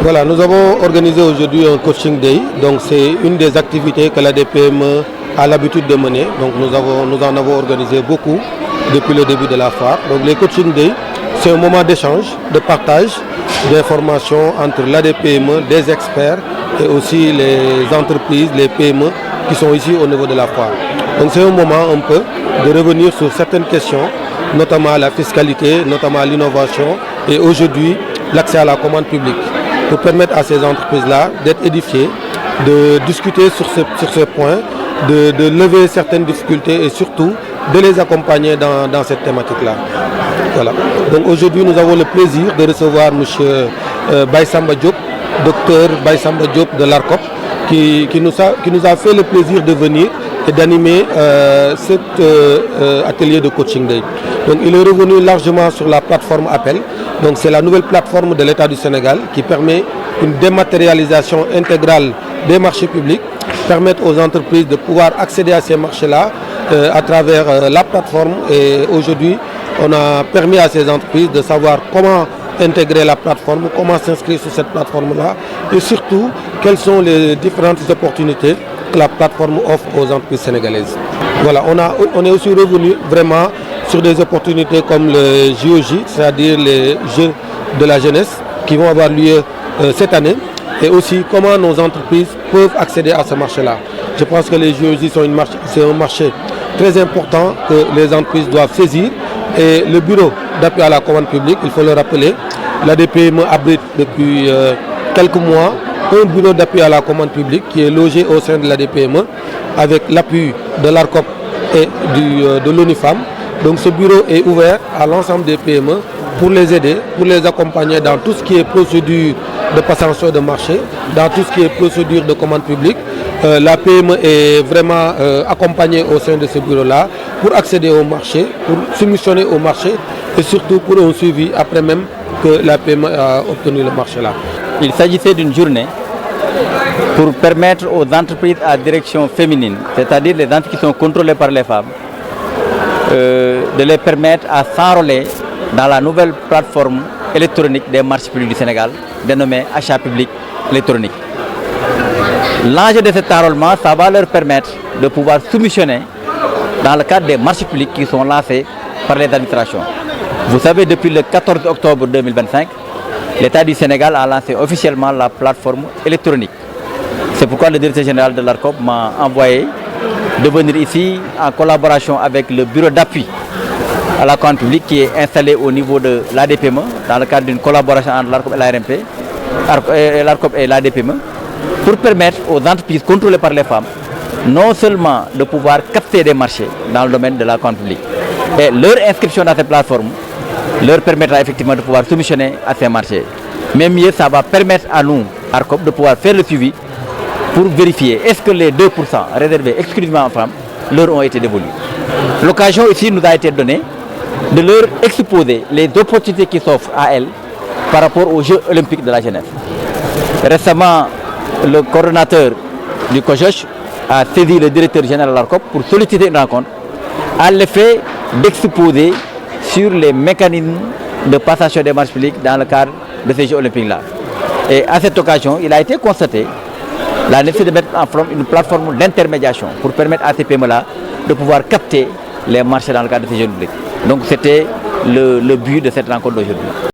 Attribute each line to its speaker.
Speaker 1: Voilà, nous avons organisé aujourd'hui un coaching day. Donc c'est une des activités que la DPME a l'habitude de mener. Donc nous en avons organisé beaucoup depuis le début de la foire. Donc les coaching day, c'est un moment d'échange, de partage d'informations entre la DPME, des experts et aussi les entreprises, les PME qui sont ici au niveau de la foire. Donc c'est un moment un peu de revenir sur certaines questions, notamment la fiscalité, notamment l'innovation et aujourd'hui l'accès à la commande publique, pour permettre à ces entreprises-là d'être édifiées, de discuter sur ce point, de lever certaines difficultés et surtout de les accompagner dans cette thématique-là. Voilà. Donc aujourd'hui, nous avons le plaisir de recevoir M. Baïsamba Diop, docteur Baïsamba Diop de l'ARCOP, qui nous a fait le plaisir de venir et d'animer cet atelier de coaching day. Donc il est revenu largement sur la plateforme Appel. Donc c'est la nouvelle plateforme de l'État du Sénégal qui permet une dématérialisation intégrale des marchés publics, permettre aux entreprises de pouvoir accéder à ces marchés-là à travers la plateforme. Et aujourd'hui, on a permis à ces entreprises de savoir comment intégrer la plateforme, comment s'inscrire sur cette plateforme-là et surtout quelles sont les différentes opportunités que la plateforme offre aux entreprises sénégalaises. Voilà, on est aussi revenu vraiment sur des opportunités comme le JOJ, c'est-à-dire les Jeux de la jeunesse qui vont avoir lieu cette année et aussi comment nos entreprises peuvent accéder à ce marché-là. Je pense que les JOJ c'est un marché très important que les entreprises doivent saisir et le bureau d'appui à la commande publique, il faut le rappeler, la DPME abrite depuis quelques mois un bureau d'appui à la commande publique qui est logé au sein de la DPME avec l'appui de l'ARCOP et de l'ONIFAM. Donc ce bureau est ouvert à l'ensemble des PME pour les aider, pour les accompagner dans tout ce qui est procédure de passation de marché, dans tout ce qui est procédure de commande publique. La PME est vraiment accompagnée au sein de ce bureau-là pour accéder au marché, pour soumissionner au marché et surtout pour un suivi après même que la PME a obtenu le marché-là.
Speaker 2: Il s'agissait d'une journée pour permettre aux entreprises à direction féminine, c'est-à-dire les entreprises qui sont contrôlées par les femmes, de les permettre à s'enrôler dans la nouvelle plateforme électronique des marchés publics du Sénégal, dénommée Achat public électronique. L'enjeu de cet enrôlement, ça va leur permettre de pouvoir soumissionner dans le cadre des marchés publics qui sont lancés par les administrations. Vous savez, depuis le 14 octobre 2025, l'État du Sénégal a lancé officiellement la plateforme électronique. C'est pourquoi le directeur général de l'ARCOP m'a envoyé de venir ici en collaboration avec le bureau d'appui à la commande publique qui est installé au niveau de l'ADPME dans le cadre d'une collaboration entre l'ARCOP et l'ADPME pour permettre aux entreprises contrôlées par les femmes non seulement de pouvoir capter des marchés dans le domaine de la commande publique et leur inscription dans cette plateforme leur permettra effectivement de pouvoir soumissionner à ces marchés. Mais mieux, ça va permettre à nous, ARCOP, de pouvoir faire le suivi pour vérifier est-ce que les 2% réservés exclusivement aux femmes leur ont été dévolus. L'occasion ici nous a été donnée de leur exposer les opportunités qui s'offrent à elles par rapport aux Jeux olympiques de la jeunesse. Récemment, le coordonnateur du COJOJ a saisi le directeur général de l'ARCOP pour solliciter une rencontre à l'effet d'exposer sur les mécanismes de passation des marchés publics dans le cadre de ces Jeux olympiques-là. Et à cette occasion, il a été constaté la nécessité de mettre en place une plateforme d'intermédiation pour permettre à ces PME-là de pouvoir capter les marchés dans le cadre de ces Jeux publics. Donc c'était le but de cette rencontre d'aujourd'hui.